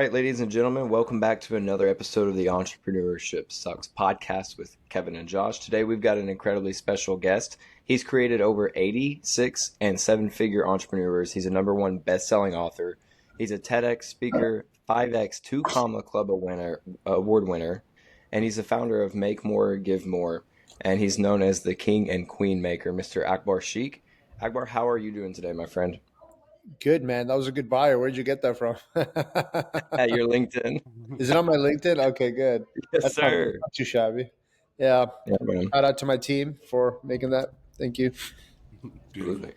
right, ladies and gentlemen, welcome back to another episode of the Entrepreneurship Sucks podcast with Kevin and Josh. Today we've got an incredibly special guest. He's created over 86 and seven-figure entrepreneurs. He's a #1 best-selling author. He's a TEDx speaker, 5X 2 Comma Club award winner, and he's the founder of Make More, Give More, and he's known as the King and Queen Maker, Mr. Akbar Sheikh. Akbar, how are you doing today, my friend? Good, man. That was a good bio. Where'd you get that from? At your LinkedIn. Is it on my LinkedIn? Okay, good. Yes, That's not sir. too shabby. Yeah. Yeah, man. Shout out to my team for making that. Thank you. Absolutely.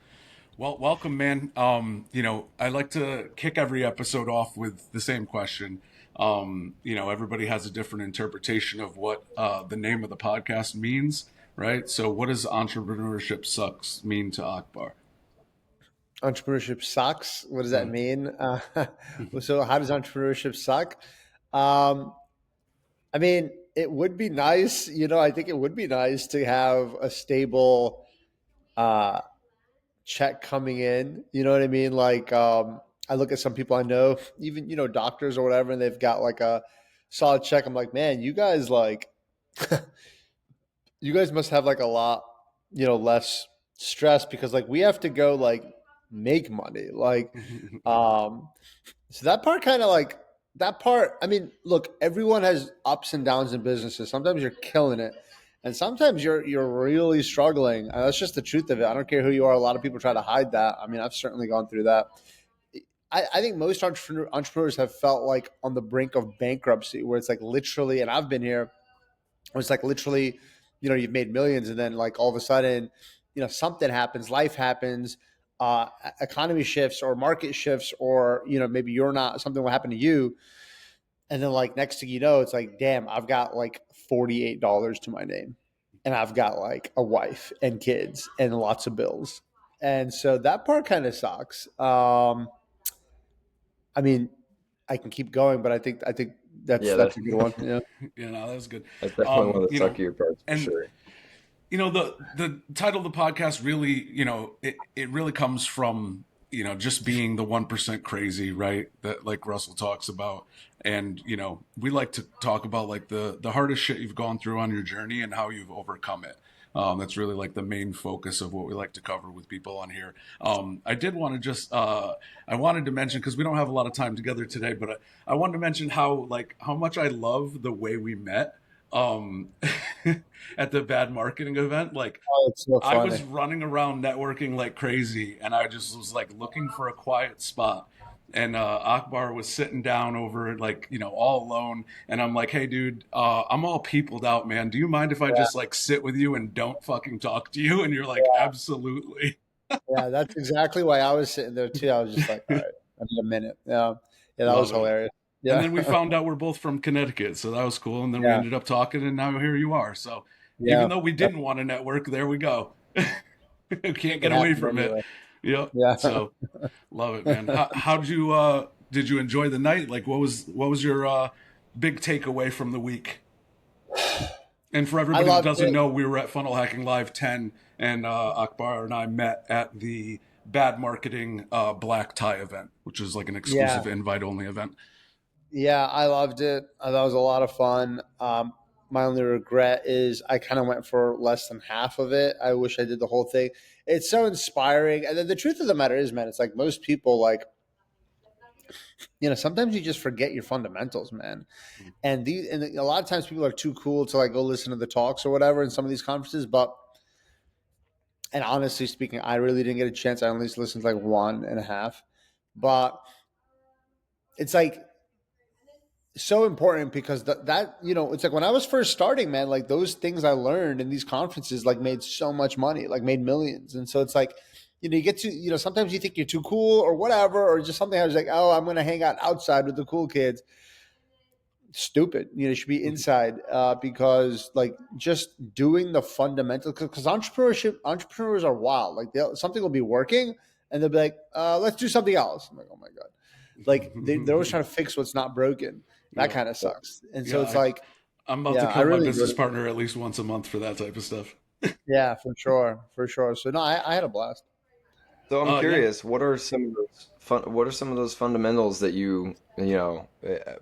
Well, welcome, man. I like to kick every episode off with the same question. Everybody has a different interpretation of what the name of the podcast means, right? So what does Entrepreneurship Sucks mean to Akbar? Entrepreneurship sucks. What does that mean? So how does entrepreneurship suck? It would be nice, I think it would be nice to have a stable check coming in. You know what I mean? Like, I look at some people I know, even, doctors or whatever, and they've got like a solid check. I'm like, man, you guys you guys must have like a lot, less stress because like we have to go like make money. So that part kind of like that part, look, everyone has ups and downs in businesses. Sometimes you're killing it. And sometimes you're really struggling. That's just the truth of it. I don't care who you are. A lot of people try to hide that. I've certainly gone through that. I think most entrepreneurs have felt like on the brink of bankruptcy, where it's like literally, and I've been here, where it's like literally, you've made millions, and then like all of a sudden, something happens, life happens, economy shifts or market shifts, or maybe you're not, something will happen to you. And then like next thing you know, it's like, damn, I've got like $48 to my name and I've got like a wife and kids and lots of bills. And so that part kind of sucks. I can keep going, but I think that's a good one. Yeah. That was good. That's definitely one of the suckier parts for sure. The title of the podcast really, it really comes from, just being the 1% crazy, right? That like Russell talks about. And, we like to talk about like the hardest shit you've gone through on your journey and how you've overcome it. That's really like the main focus of what we like to cover with people on here. I did want to just, I wanted to mention, because we don't have a lot of time together today, but I wanted to mention how much I love the way we met at the bad marketing event. Like, it's so funny. I was running around networking like crazy, and I just was like looking for a quiet spot. And Akbar was sitting down over like, all alone. And I'm like, hey, dude, I'm all peopled out, man. Do you mind if I just like sit with you and don't fucking talk to you? And you're like, absolutely. Yeah, that's exactly why I was sitting there too. I was just like, all right, I need a minute. Yeah, that was hilarious. Yeah. And then we found out we're both from Connecticut. So that was cool. And then we ended up talking, and now here you are. So even though we didn't want to network, there we go. Can't get away from it. Yep. Yeah. So love it, man. How did you enjoy the night? Like, what was your big takeaway from the week? And for everybody who doesn't know, we were at Funnel Hacking Live 10, and Akbar and I met at the Bad Marketing Black Tie event, which is like an exclusive invite only event. Yeah, I loved it. That was a lot of fun. My only regret is I kind of went for less than half of it. I wish I did the whole thing. It's so inspiring. And then the truth of the matter is, man, it's like most people like, sometimes you just forget your fundamentals, man. And a lot of times people are too cool to like go listen to the talks or whatever in some of these conferences. And honestly speaking, I really didn't get a chance. I only listened to like 1.5. But it's like, so important because that it's like when I was first starting, man, like those things I learned in these conferences like made so much money, like made millions. And so it's like, you get to, sometimes you think you're too cool or whatever, or just something I was like, oh, I'm going to hang out outside with the cool kids. Stupid. You should be inside because like just doing the fundamentals, because entrepreneurs are wild. Like something will be working and they'll be like, let's do something else. I'm like, oh my God. Like they're always trying to fix what's not broken. That kind of sucks. And so it's like, I'm about to kill my business partner at least once a month for that type of stuff. Yeah, for sure. So no, I had a blast. So I'm Yeah. curious, what are some of those fundamentals that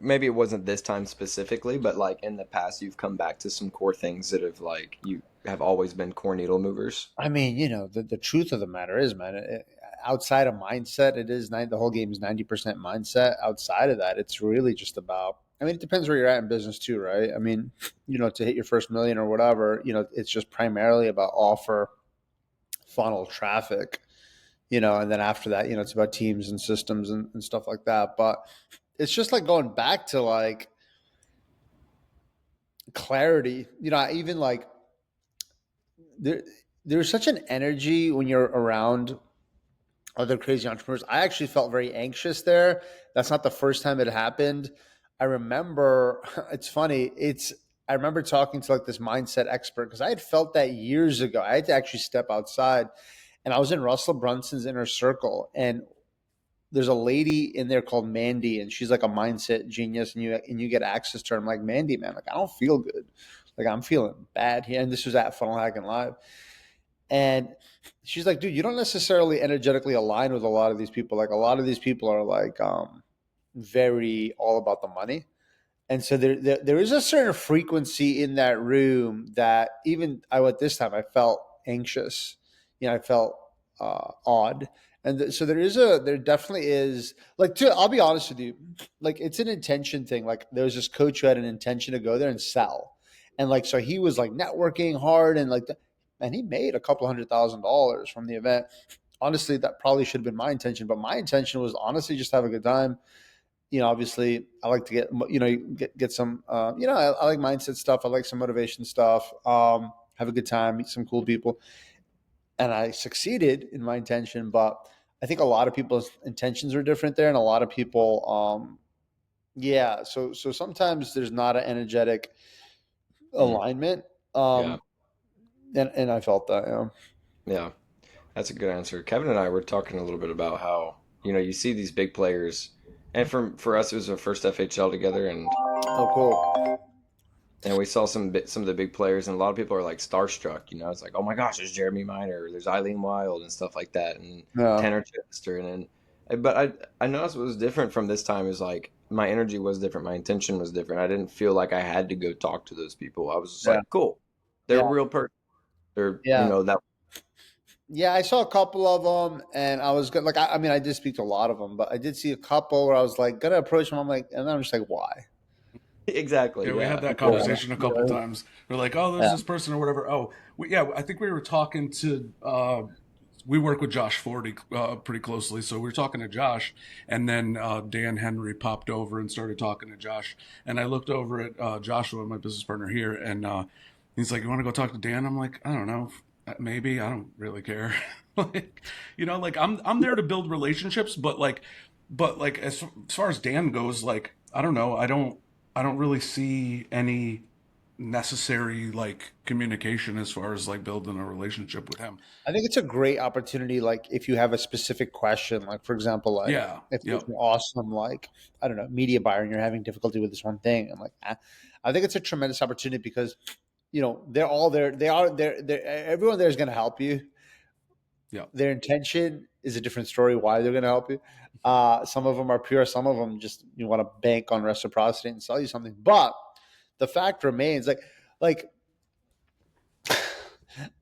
maybe it wasn't this time specifically, but like in the past you've come back to some core things that have like you have always been core needle movers? I mean, the truth of the matter is, man, outside of mindset, the whole game is 90% mindset. Outside of that, it's really just about, I mean, it depends where you're at in business too, right? I mean, to hit your first million or whatever, it's just primarily about offer, funnel, traffic, and then after that, it's about teams and systems and stuff like that. But it's just like going back to like clarity, even like there, there's such an energy when you're around other crazy entrepreneurs. I actually felt very anxious there. That's not the first time it happened. I remember, it's funny. I remember talking to like this mindset expert because I had felt that years ago. I had to actually step outside, and I was in Russell Brunson's inner circle, and there's a lady in there called Mandy, and she's like a mindset genius, and you get access to her. I'm like, Mandy, man, like I don't feel good, like I'm feeling bad here. And this was at Funnel Hacking Live, and she's like, dude, you don't necessarily energetically align with a lot of these people. Like a lot of these people are like very all about the money. And so there is a certain frequency in that room that even at this time I felt anxious. I felt odd. And so there definitely is like, I'll be honest with you, like it's an intention thing. Like there was this coach who had an intention to go there and sell. And like, so he was like networking hard and like, and he made a couple $100,000 from the event. Honestly, that probably should have been my intention, but my intention was honestly just have a good time. Obviously I like to get some, I like mindset stuff. I like some motivation stuff. Have a good time, meet some cool people. And I succeeded in my intention, but I think a lot of people's intentions are different there. And a lot of people, yeah. So sometimes there's not an energetic alignment. Yeah. And I felt that, yeah. Yeah. That's a good answer. Kevin and I were talking a little bit about how, you see these big players, and for us it was our first FHL together, Oh, cool. and we saw some of the big players, and a lot of people are like starstruck. It's like, oh my gosh, there's Jeremy Miner, there's Eileen Wild, and stuff like that, and Yeah. Tanner Chester, but I noticed what was different from this time is like my energy was different, my intention was different. I didn't feel like I had to go talk to those people. I was just like, cool, they're a real person. They're that. Yeah, I saw a couple of them, and I was good. Like, I mean, I did speak to a lot of them, but I did see a couple where I was like, gonna approach them. I'm like, and then I'm just like, why? Exactly. Yeah, we had Yeah. that conversation a couple times. We're like, oh, there's this person or whatever. Oh, I think we were talking to. We work with Josh Forty pretty closely, so we were talking to Josh, and then Dan Henry popped over and started talking to Josh, and I looked over at Joshua, my business partner here, and he's like, "You want to go talk to Dan?" I'm like, "I don't know, maybe. I don't really care." like I'm there to build relationships, but as far as Dan goes, like I don't know, I don't really see any necessary like communication as far as like building a relationship with him. I think it's a great opportunity. Like, if you have a specific question, like for example, like Yeah. if Yep. it's an awesome, like I don't know, media buyer, and you're having difficulty with this one thing, I'm like, I think it's a tremendous opportunity because they're all there. They are there. Everyone there is going to help you. Yep. Their intention is a different story. Why they're going to help you. Some of them are pure. Some of them just want to bank on reciprocity and sell you something. But the fact remains, like,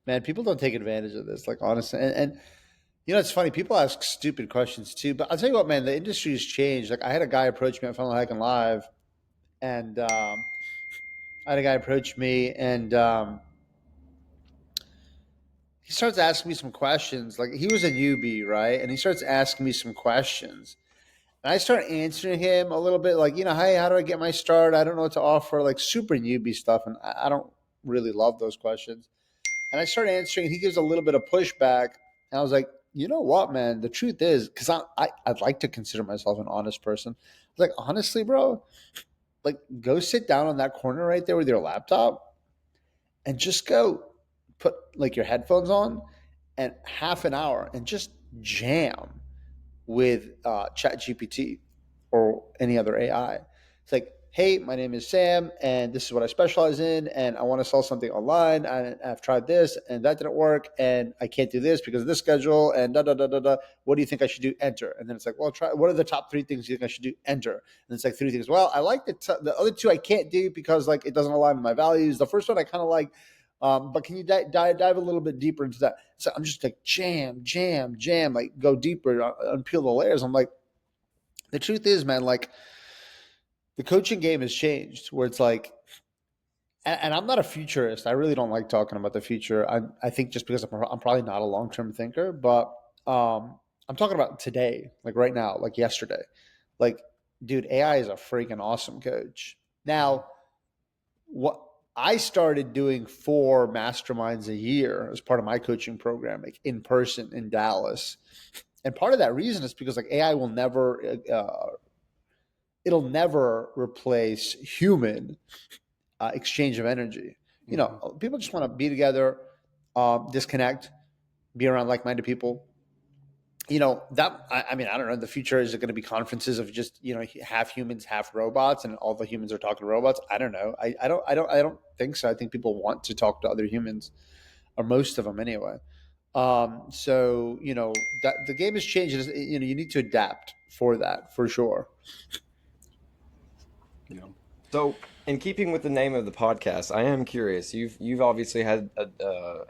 man, people don't take advantage of this. Like, honestly, and it's funny. People ask stupid questions too. But I'll tell you what, man, the industry has changed. Like, I had a guy approach me at Funnel Hacking Live, and I had a guy approach me, and he starts asking me some questions. Like, he was a newbie, right? And he starts asking me some questions. And I start answering him a little bit like, hey, how do I get my start? I don't know what to offer, like super newbie stuff. And I don't really love those questions. And I start answering, and he gives a little bit of pushback. And I was like, you know what, man? The truth is, because I'd like to consider myself an honest person. I was like, honestly, bro, like go sit down on that corner right there with your laptop and just go put like your headphones on and half an hour and just jam with Chat GPT or any other AI. It's like hey, my name is Sam, and this is what I specialize in, and I want to sell something online. I've tried this, and that didn't work, and I can't do this because of this schedule, and da da da da da. What do you think I should do? Enter. And then it's like, well, try. What are the top 3 things you think I should do? Enter. And it's like 3 things. Well, I like the other 2 I can't do because like it doesn't align with my values. The first one I kind of like. But can you dive a little bit deeper into that? So I'm just like jam, like go deeper, unpeel the layers. I'm like, the truth is, man, like the coaching game has changed where it's like, and I'm not a futurist. I really don't like talking about the future. I think just because I'm probably not a long-term thinker, but I'm talking about today, like right now, like yesterday. Like, dude, AI is a freaking awesome coach. Now, what I started doing 4 masterminds a year as part of my coaching program, like in person in Dallas. And part of that reason is because like AI will never, it'll never replace human exchange of energy. You know, people just want to be together, disconnect, be around like-minded people. You know, that, I mean, I don't know. The future, is it going to be conferences of just, you know, half humans, half robots, and all the humans are talking to robots? I don't know. I don't think so. I think people want to talk to other humans, or most of them anyway. So, you know, that the game has changed. You know, you need to adapt for that, for sure. Yeah. So, in keeping with the name of the podcast, I am curious. You've obviously had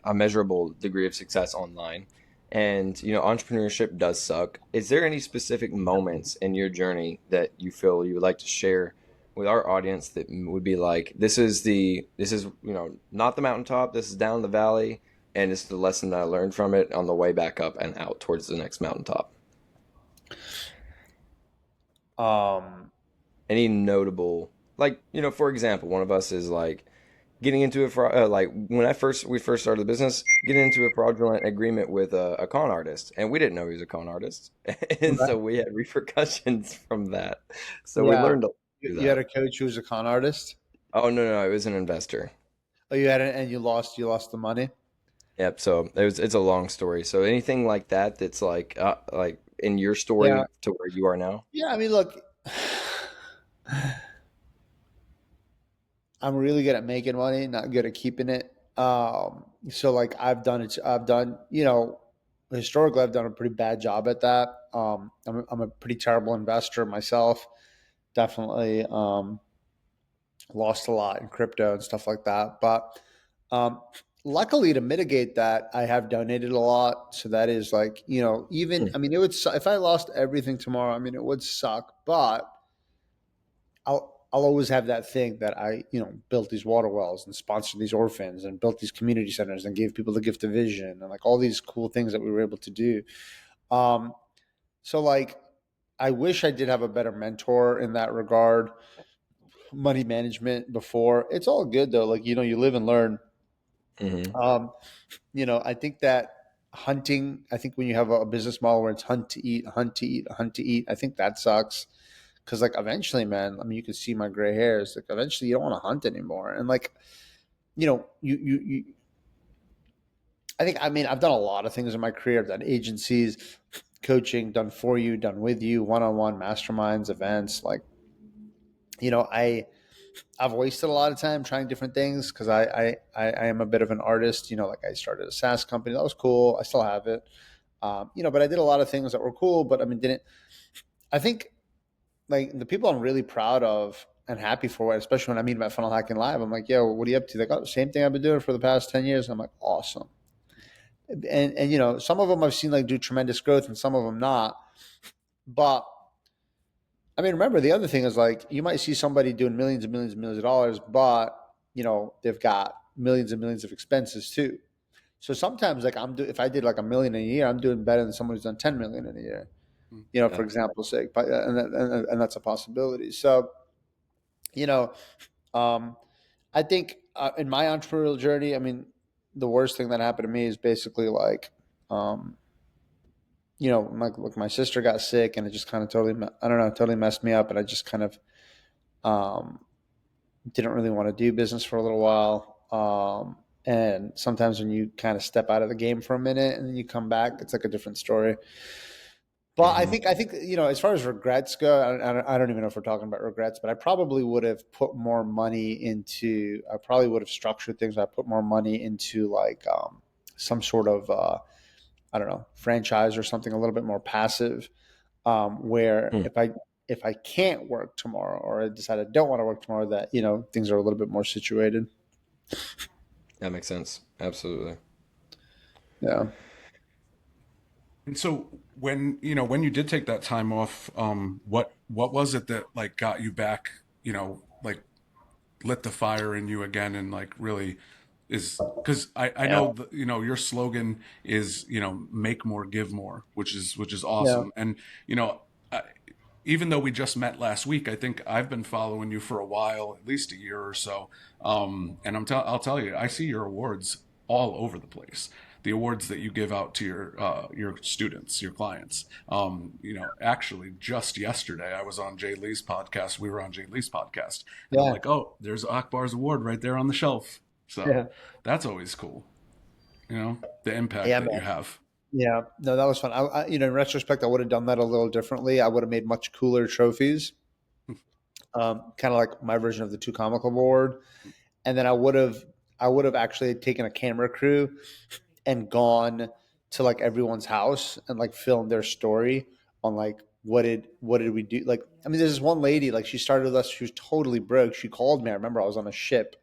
a measurable degree of success online, and you know entrepreneurship does suck. Is there any specific moments in your journey that you feel you would like to share with our audience that would be like, this is you know not the mountaintop, this is down the valley, and it's the lesson that I learned from it on the way back up and out towards the next mountaintop. Um, Any notable, like you know, for example, one of us is like getting into like when we first started the business, getting into a fraudulent agreement with a con artist, and we didn't know he was a con artist, and so okay. we had repercussions from that. So we Yeah. learned to do You had that. a coach who was a con artist. Oh no, it was an investor. Oh, you had it, and you lost the money. Yep. So it's a long story. So anything like that that's like in your Yeah. story to where you are now. Yeah. I mean, look, I'm really good at making money, not good at keeping it. So like I've done, you know, historically I've done a pretty bad job at that. I'm a pretty terrible investor myself. Definitely, lost a lot in crypto and stuff like that. But, um, luckily to mitigate that, I have donated a lot. So that is like, you know, even, Hmm. I mean, if I lost everything tomorrow, I mean, it would suck, but I'll always have that thing that I, you know, built these water wells and sponsored these orphans and built these community centers and gave people the gift of vision and like all these cool things that we were able to do. Um, so like, I wish I did have a better mentor in that regard. Money management before, it's all good though. Like, you know, you live and learn. Hmm. Um, you know, I think that hunting, I think when you have a business model where it's hunt to eat, hunt to eat, hunt to eat, I think that sucks. Cause like eventually, man, I mean, you can see my gray hairs. Like eventually, you don't want to hunt anymore. And like, you know, I think, I mean, I've done a lot of things in my career. I've done agencies, coaching, done for you, done with you, one-on-one masterminds, events. Like, you know, I've wasted a lot of time trying different things because I am a bit of an artist. You know, like I started a SaaS company that was cool. I still have it. You know, but I did a lot of things that were cool. But I mean, didn't I think like the people I'm really proud of and happy for, especially when I meet them at Funnel Hacking Live, I'm like, yo, what are you up to? They got the same thing I've been doing for the past 10 years. I'm like, awesome. And you know, some of them I've seen like do tremendous growth and some of them not. But I mean, remember the other thing is like you might see somebody doing millions and millions and millions of dollars, but you know, they've got millions and millions of expenses too. So sometimes like if I did like a million a year, I'm doing better than someone who's done 10 million in a year, you know, Yeah. for example's sake. But and that's a possibility. So, you know, um, I think in my entrepreneurial journey, I mean, the worst thing that happened to me is basically like, um, you know, my sister got sick and it just kind of I don't know, totally messed me up. And I just kind of um, didn't really want to do business for a little while. And sometimes when you kind of step out of the game for a minute and then you come back, it's like a different story. But I think as far as regrets go, I don't even know if we're talking about regrets, but I probably would have put more money into. I probably would have structured things. I put more money into like some sort of I don't know, franchise or something a little bit more passive, where Hmm. if I can't work tomorrow or I decide I don't want to work tomorrow, that things are a little bit more situated. That makes sense. Absolutely. Yeah. And so when you did take that time off, what was it that like got you back, like lit the fire in you again and like really is because I Yeah. know your slogan is make more give more, which is Yeah. awesome. And you know I, even though we just met last week, I think I've been following you for a while, at least a year or so. And I'll tell you, I see your awards all over the place. The awards that you give out to your students, your clients. Actually, just yesterday, I was on Jay Lee's podcast. We were on Jay Lee's podcast, and I'm Yeah. like, oh, there's Akbar's award right there on the shelf. So Yeah. that's always cool. The impact Yeah, that you man. have. Yeah. No, that was fun. In retrospect, I would have done that a little differently. I would have made much cooler trophies, kind of like my version of the Two Comical Award. And then I would have actually taken a camera crew and gone to like everyone's house and like filmed their story on like what did we do. Like, I mean, there's this one lady, like she started with us, she was totally broke. She called me. I remember I was on a ship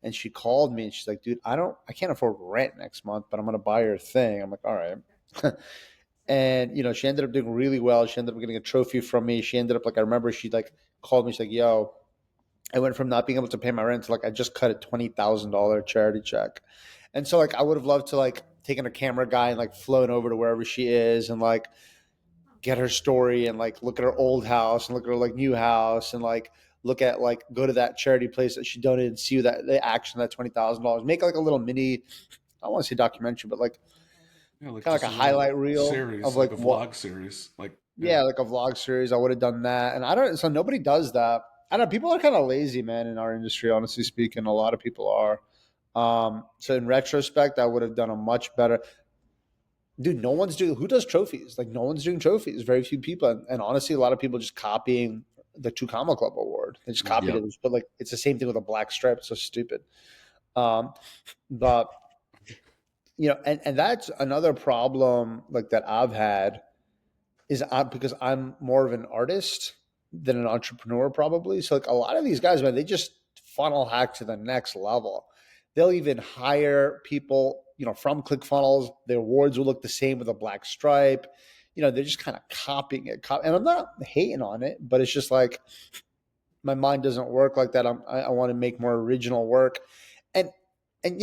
and she called me and she's like, dude, I can't afford rent next month, but I'm gonna buy your thing. I'm like, all right. And she ended up doing really well. She ended up getting a trophy from me. She ended up like, I remember she like called me, she's like, yo, I went from not being able to pay my rent to like I just cut a $20,000 charity check. And so like I would have loved to like taken a camera guy and like flown over to wherever she is and like get her story and like look at her old house and look at her like new house and like look at like go to that charity place that she donated and see that the action that $20,000. Make like a little mini, I don't want to say documentary, but like Yeah, like kind of just like a a little highlight reel of series, like like a what, vlog series. Like, yeah. yeah, like a vlog series. I would have done that. And I don't, so nobody does that. I don't know. People are kind of lazy, man, in our industry, honestly speaking. A lot of people are. So in retrospect, I would have done a much better. Dude, no one's doing, who does trophies? Like, no one's doing trophies. Very few people. And honestly, a lot of people just copying the Two Comma Club award. They just copied Yep. it. But like, it's the same thing with a black stripe. It's so stupid. Um, but, and that's another problem like that I've had is because I'm more of an artist than an entrepreneur, probably. So like a lot of these guys, man, they just funnel hack to the next level. They'll even hire people, from ClickFunnels. Their awards will look the same with a black stripe. They're just kind of copying it. And I'm not hating on it, but it's just like my mind doesn't work like that. I want to make more original work, and and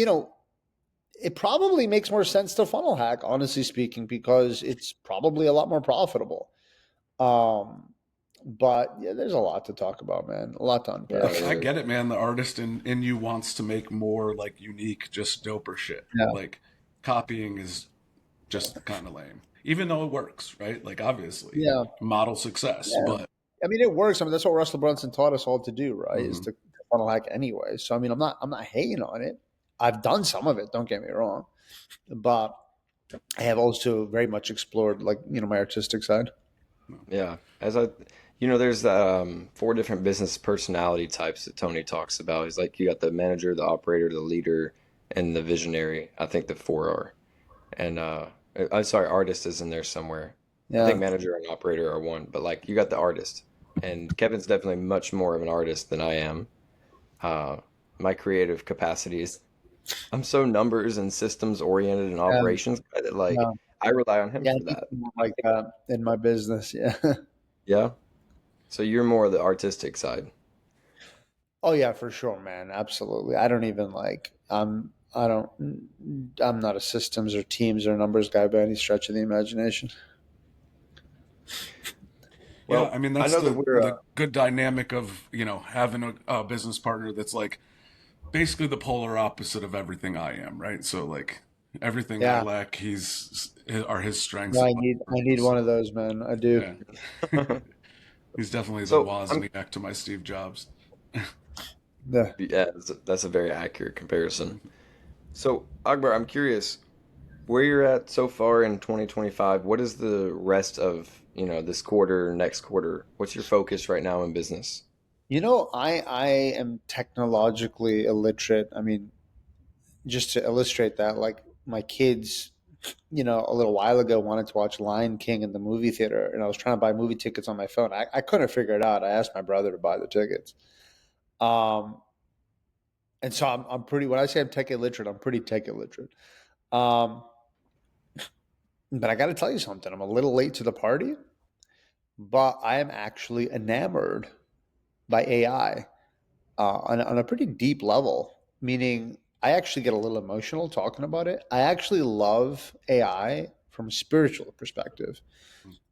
it probably makes more sense to funnel hack, honestly speaking, because it's probably a lot more profitable. Um, but yeah, there's a lot to talk about, man. A lot to Yeah, unpack. there I is. get it, man. The artist in you wants to make more like unique, just doper shit. Yeah, Like copying is just kind of lame, even though it works, right? Like obviously, yeah, model success, yeah. but I mean, it works. I mean, that's what Russell Brunson taught us all to do, right? Is mhm. to funnel hack anyway. So I mean, I'm not hating on it. I've done some of it. Don't get me wrong, but I have also very much explored like my artistic side. Yeah. There's four different business personality types that Tony talks about. He's like, you got the manager, the operator, the leader, and the visionary. I think the four are. And I'm sorry, artist is in there somewhere. I think Yeah, manager and operator are one, but like you got the artist. And Kevin's definitely much more of an artist than I am. Uh, my creative capacities. I'm so numbers and systems oriented and yeah, operations guy that like yeah. I rely on him Yeah, I for need that. someone like that in my business. Yeah. Yeah. So you're more the artistic side. Oh yeah, for sure, man. Absolutely. I don't even like I don't I'm not a systems or teams or numbers guy by any stretch of the imagination. Yeah, Well, I mean I that's know that we're the good dynamic of having a business partner that's like basically the polar opposite of everything I am, right? So like everything I Yeah. lack, he's are his strengths, No, and I need one of so those, man. I do. yeah, he's definitely the so I'm Wozniak to my Steve Jobs. Yeah. yeah, that's a very accurate comparison. So Akbar, I'm curious where you're at so far in 2025. What does the rest of this quarter, next quarter? What's your focus right now in business? I am technologically illiterate. I mean, just to illustrate that, like my kids, a little while ago wanted to watch Lion King in the movie theater, and I was trying to buy movie tickets on my phone. I couldn't figure it out. I asked my brother to buy the tickets. Um, and so I'm pretty, when I say I'm tech illiterate, I'm pretty tech illiterate. Um, but I got to tell you something. I'm a little late to the party, but I am actually enamored by AI on a pretty deep level, meaning I actually get a little emotional talking about it. I actually love AI from a spiritual perspective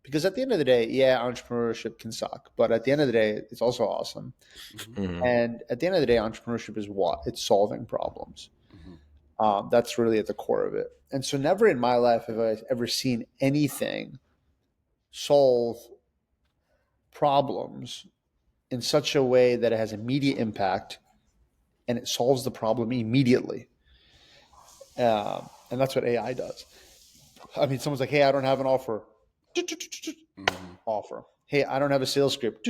because at the end of the day, yeah, entrepreneurship can suck, but at the end of the day, it's also awesome. Mm-hmm. Mm-hmm. And at the end of the day, entrepreneurship is what? It's solving problems. Mm-hmm. That's really at the core of it. And so, never in my life have I ever seen anything solve problems in such a way that it has immediate impact and it solves the problem immediately. And that's what AI does. I mean, someone's like, "Hey, I don't have an offer." Mm-hmm. Offer. Hey, I don't have a sales script.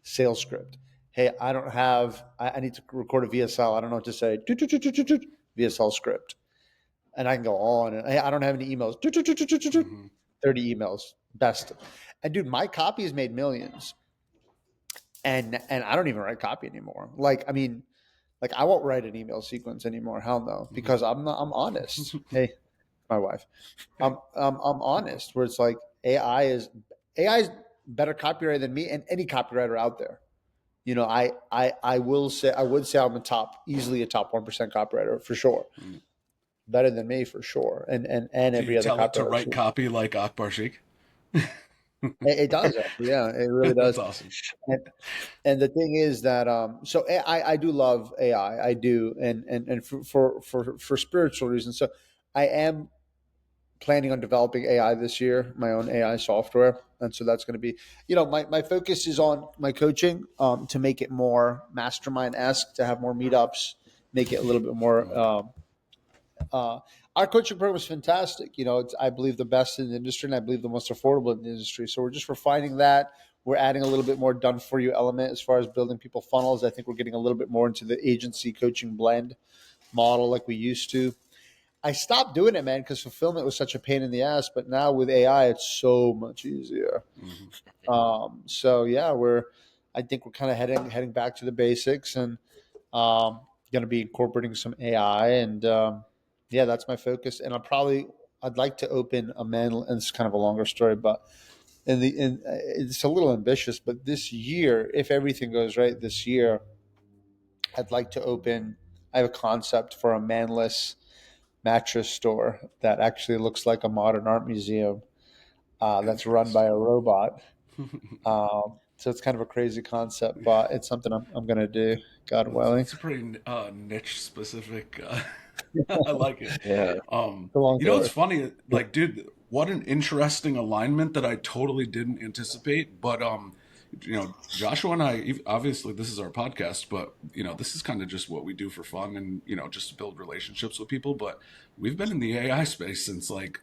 Sales script. Hey, I don't have. I need to record a VSL. I don't know what to say. VSL script. And I can go on. And hey, I don't have any emails. Mm-hmm. 30 emails. Best. And dude, my copy has made millions. And I don't even write copy anymore. Like, I mean, like I won't write an email sequence anymore. Hell no, because I'm honest. Hey, my wife. I'm honest. Where it's like AI is better copywriter than me and any copywriter out there. I would say I'm easily a top 1% copywriter for sure. Mm-hmm. Better than me for sure, and Do you every other tell it to copywriter write too. copy like Akbar Sheikh? It does actually, yeah, it really That's does. awesome. And, and the thing is that so I do love AI, I do, and for spiritual reasons. So I am planning on developing AI this year, my own AI software. And so that's going to be, my focus is on my coaching to make it more mastermind-esque, to have more meetups, make it a little bit more. Uh, our coaching program is fantastic. It's, I believe, the best in the industry, and I believe the most affordable in the industry. So we're just refining that. We're adding a little bit more done for you element as far as building people funnels. I think we're getting a little bit more into the agency coaching blend model like we used to. I stopped doing it, man, because fulfillment was such a pain in the ass. But now with AI, it's so much easier. Mm-hmm. So yeah, I think we're kind of heading back to the basics, and going to be incorporating some AI, and yeah, that's my focus. And I'd like to open a man, and it's kind of a longer story, but it's a little ambitious. But this year, if everything goes right, this year, I'd like to open. I have a concept for a manless mattress store that actually looks like a modern art museum that's run by a robot. So it's kind of a crazy concept, but it's something I'm going to do, God willing. It's a pretty niche specific. I like it. Yeah. It's a long It's story. funny. Like, dude, what an interesting alignment that I totally didn't anticipate. But Joshua and I, obviously, this is our podcast, but this is kind of just what we do for fun and just to build relationships with people. But we've been in the AI space since like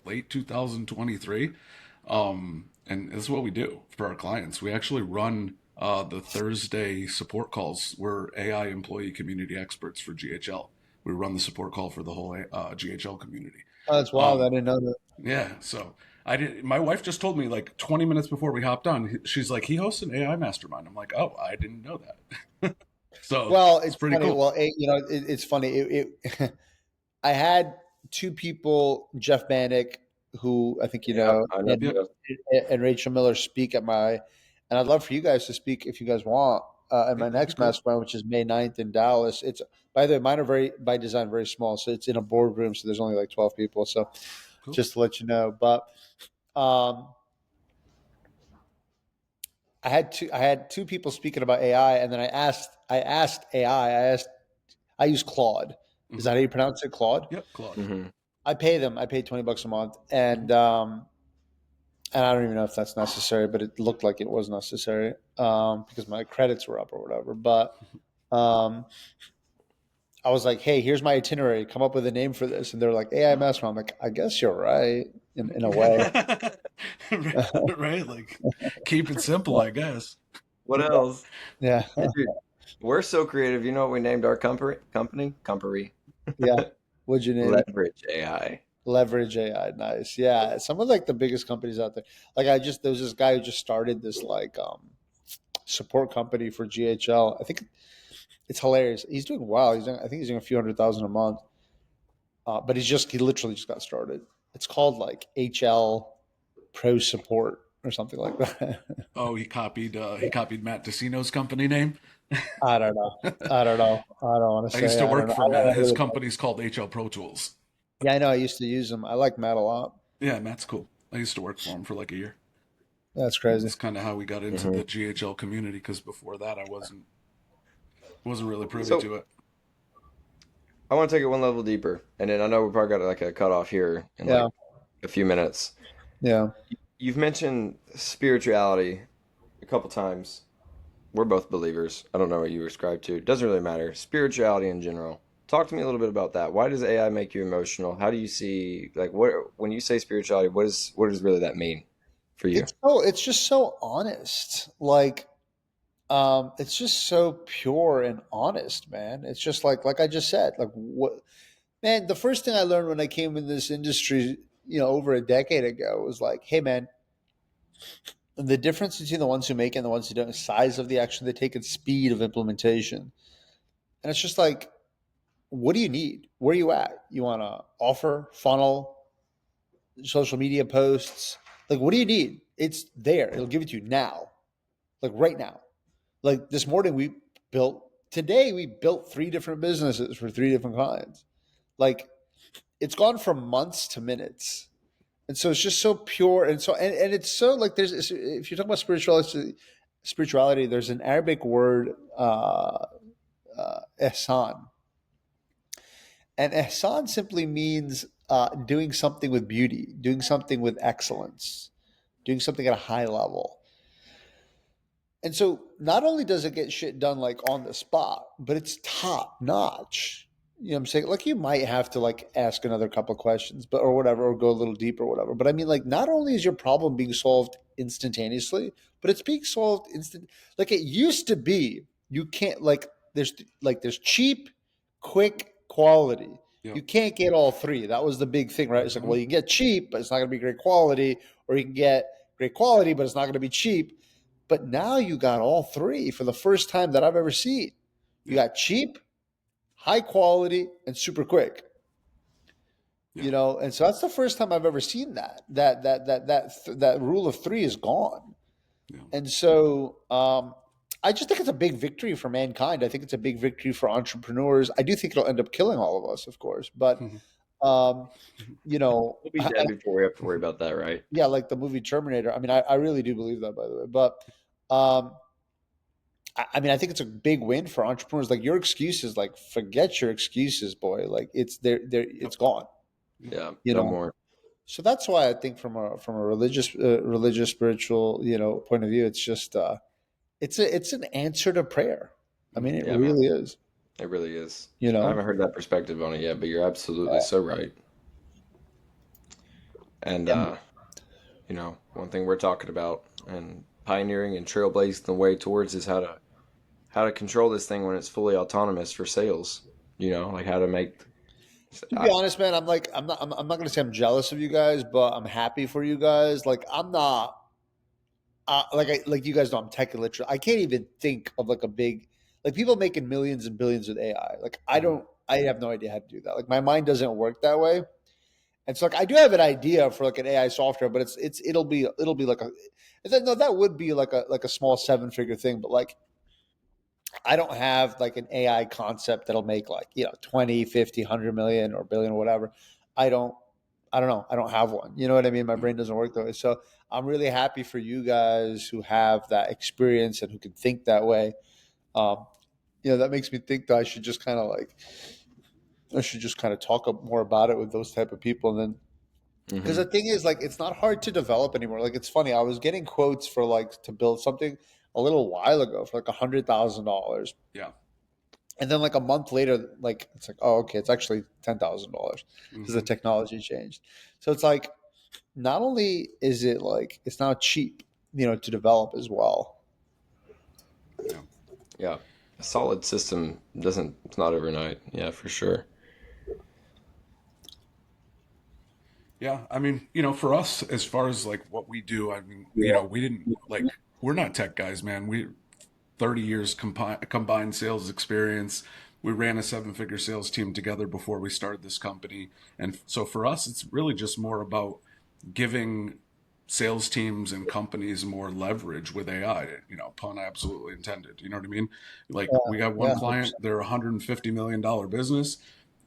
late 2023. And this is what we do for our clients. We actually run the Thursday support calls. We're AI employee community experts for GHL. We run the support call for the whole GHL community. Oh, that's wild. I Um, didn't know that. yeah, so I did. My wife just told me like 20 minutes before we hopped on. She's like, he hosts an AI mastermind. I'm like, oh, I didn't know that. So Well, it's it's pretty funny. cool. Well, it's funny. I had two people, Jeff Bannock, who I think you Yeah, know, I know. Yep. and Rachel Miller speak at and I'd love for you guys to speak if you guys want at my Yeah, that'd be next cool. mastermind, which is May 9th in Dallas. It's, by the way, mine are by design, very small. So it's in a boardroom. So there's only like 12 people. So Cool. just to let you know, but um, I had two people speaking about AI, and then I asked AI, I use Claude. Is Hmm. that how you pronounce it, Claude? Yep, Claude. Mm-hmm. I pay them. I pay $20 a month, Hmm. and I don't even know if that's necessary, but it looked like it was necessary because my credits were up or whatever. But um, I was like, hey, here's my itinerary. Come up with a name for this. And they're like, AI mastermind. I'm like, I guess you're right in a way. Right? Like, keep it simple, I guess. What else? Yeah. Hey, dude, we're so creative. You know what we named our company? Company. Yeah. What'd you name it? Leverage AI. Leverage AI. Nice. Yeah. Some of like the biggest companies out there. Like there was this guy who just started this like support company for GHL. I think it's hilarious. He's doing well. I think he's doing a few $100,000 a month. But he literally just got started. It's called like HL Pro Support or something like that. Oh, he copied Matt Decino's company name. I don't know. I don't know. I don't want to I used say. to I don't work know. for Matt. His company's called HL Pro Tools. Yeah, I know. I used to use them. I like Matt a lot. Yeah, Matt's cool. I used to work for him for like a year. That's crazy. That's kind of how we got into the GHL community, because before that I wasn't really privy to it. I want to take it one level deeper, and then I know we probably got like a cutoff here in Yeah. like a few minutes. Yeah. You've mentioned spirituality a couple times. We're both believers. I don't know what you ascribe to. It doesn't really matter. Spirituality in general. Talk to me a little bit about that. Why does AI make you emotional? How do you see like what when you say spirituality, what does really that mean for you? It's just so honest. Like it's just so pure and honest, man. It's just like I just said, like what man, the first thing I learned when I came in this industry, over a decade ago was like, hey man, the difference between the ones who make it and the ones who don't is size of the action they take and speed of implementation. And it's just like, what do you need? Where are you at? You want to offer, funnel, social media posts? Like, what do you need? It's there. It'll give it to you now, like right now. Like this morning, today we built 3 different businesses for 3 different clients. Like it's gone from months to minutes. And so it's just so pure. And it's so like, if you're talking about spirituality, there's an Arabic word, ihsan. And ihsan simply means doing something with beauty, doing something with excellence, doing something at a high level. And so not only does it get shit done like on the spot, but it's top notch. You know what I'm saying? Like you might have to like ask another couple questions, or whatever, or go a little deeper or whatever. But I mean, like, not only is your problem being solved instantaneously, but it's being solved like it used to be. You can't there's cheap, quick, quality. Yep. You can't get all 3. That was the big thing, right? It's like, well, you can get cheap, but it's not gonna be great quality, or you can get great quality, but it's not gonna be cheap. But now you got all 3 for the first time that I've ever seen. You got cheap, high quality, and super quick. Yeah. And so that's the first time I've ever seen that. That rule of 3 is gone. Yeah. And so I just think it's a big victory for mankind. I think it's a big victory for entrepreneurs. I do think it'll end up killing all of us, of course. But We'll be dead before we have to worry about that, right? Yeah, like the movie Terminator. I mean, I really do believe that, by the way. But I mean, I think it's a big win for entrepreneurs. Like your excuses, like forget your excuses, boy. Like it's it's gone. Yeah, no more. So that's why I think from a religious spiritual point of view, it's just it's an answer to prayer. I mean, it really is. It really is. I haven't heard that perspective on it yet, but you're absolutely so right. And one thing we're talking about and pioneering and trailblazing the way towards is how to control this thing when it's fully autonomous for sales. Like how to make. To be honest, man, I'm not going to say I'm jealous of you guys, but I'm happy for you guys. Like I'm not. Like you guys know, I'm tech illiterate. I can't even think of like a big, like people making millions and billions with AI. Like I have no idea how to do that. Like my mind doesn't work that way. And so like I do have an idea for like an AI software, but it'll be like that would be like a small 7-figure thing, but like I don't have like an AI concept that'll make like 20, 50, 100 million or billion or whatever. I don't know. I don't have one. You know what I mean? My brain doesn't work that way. So I'm really happy for you guys who have that experience and who can think that way. That makes me think that I should just kind of talk more about it with those type of people. And then, because the thing is, like, it's not hard to develop anymore. Like, it's funny. I was getting quotes for like to build something a little while ago for like $100,000. Yeah. And then like a month later, like it's like, oh, okay, it's actually $10,000 because the technology changed. So it's like, not only is it like it's not cheap, to develop as well. Yeah. A solid system it's not overnight. Yeah, for sure. Yeah, I mean, for us, as far as like what we do, I mean, we didn't like we're not tech guys, man. We 30 years combined sales experience. We ran a seven-figure sales team together before we started this company, and so for us, it's really just more about giving sales teams and companies more leverage with AI. Pun absolutely intended. You know what I mean? Like we got one Yeah. client, they're a $150 million business.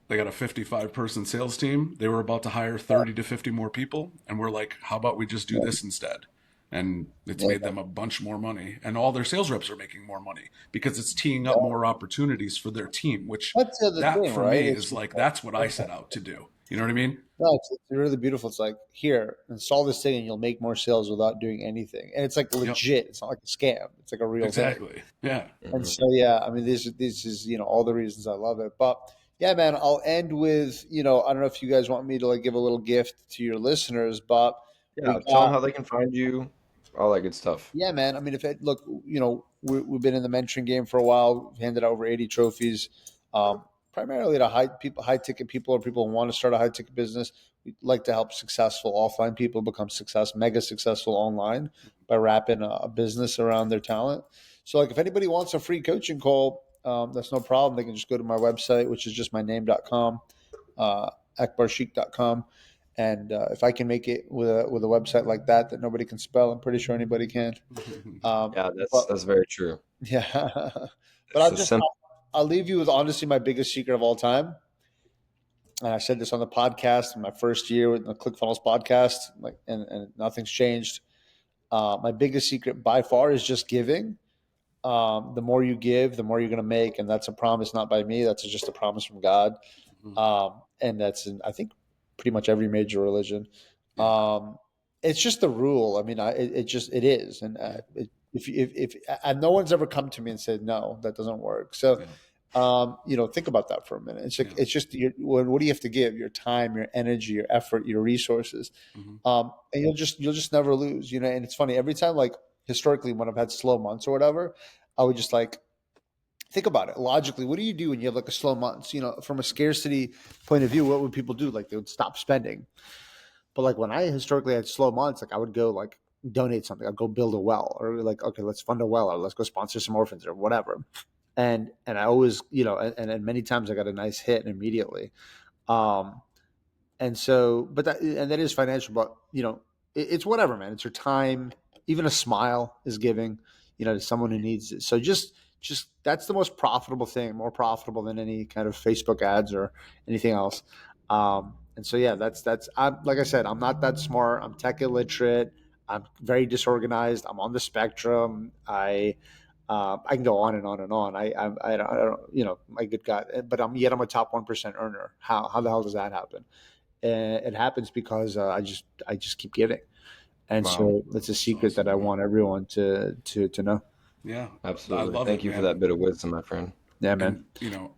They got a 55-person sales team. They were about to hire 30 to 50 more people. And we're like, how about we just do this instead? And it's made them a bunch more money. And all their sales reps are making more money because it's teeing up more opportunities for their team, which That's the other that thing, for right? me It's is like, that's what I set out to do. You know what I mean? no, it's really beautiful. It's like, here, install this thing and you'll make more sales without doing anything. And it's like Yep, legit. It's not like a scam. It's like a real thing. exactly. Yeah. And so, yeah, I mean, this is, all the reasons I love it. But yeah, man, I'll end with, I don't know if you guys want me to like give a little gift to your listeners, but Yeah, we tell them got, how they can find you, all that good stuff. yeah, man. I mean, if it look, we've been in the mentoring game for a while. We've handed out over 80 trophies, primarily to high ticket people, or people who want to start a high ticket business. We like to help successful offline people become mega successful online by wrapping a business around their talent. So, like, if anybody wants a free coaching call, that's no problem. They can just go to my website, which is just my name.com, akbarsheikh.com. And if I can make it with a website like that nobody can spell, I'm pretty sure anybody can. Yeah, But that's very true. yeah, but It's a simple. I'll leave you with honestly my biggest secret of all time. And I said this on the podcast in my first year with the ClickFunnels podcast, like, and nothing's changed. My biggest secret by far is just giving. The more you give, the more you're going to make, and that's a promise not by me. That's just a promise from God, and that's in, I think, pretty much every major religion. It's just the rule. I mean, it is, and if and no one's ever come to me and said no, that doesn't work. So, think about that for a minute. It's like, it's just what do you have to give? Your time, your energy, your effort, your resources, and you'll just never lose. And it's funny, every time, like historically when I've had slow months or whatever, I would just like think about it logically. What do you do when you have like a slow month? From a scarcity point of view, what would people do? Like, they would stop spending. But like when I historically had slow months, like I would go like donate something. I'd go build a well, or like, okay, let's fund a well, or let's go sponsor some orphans or whatever. And I always, and many times I got a nice hit immediately. And so, but that is financial, but it's whatever, man. It's your time. Even a smile is giving, to someone who needs it. So just that's the most profitable thing, more profitable than any kind of Facebook ads or anything else. And so, yeah, I'm, like I said, I'm not that smart. I'm tech illiterate. I'm very disorganized. I'm on the spectrum. I can go on and on and on. I don't, my good God, but I'm a top 1% earner. How the hell does that happen? And it happens because I just keep giving, and so it's a secret awesome, that I want everyone to know. Yeah, I Absolutely. love Thank it, you for man. that bit of wisdom, my friend. Yeah, man. And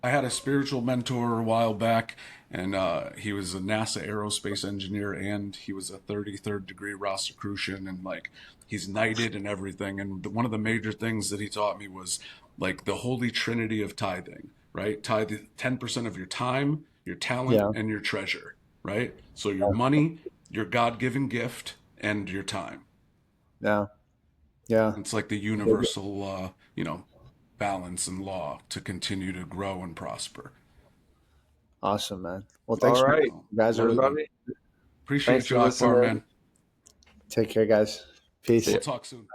I had a spiritual mentor a while back, and he was a NASA aerospace engineer, and he was a 33rd degree Rosicrucian, and like he's knighted and everything. And one of the major things that he taught me was like the holy trinity of tithing, right? Tithe 10% of your time, your talent, Yeah, and your treasure, right? So your money, your God-given gift, and your time. yeah, yeah. It's like the universal, balance and law to continue to grow and prosper. Awesome, man. Well, thanks, All for right, you guys. Are really everybody. Thanks Appreciate for you, Akbar, listening. man. take care, guys. Peace. See We'll ya. talk soon.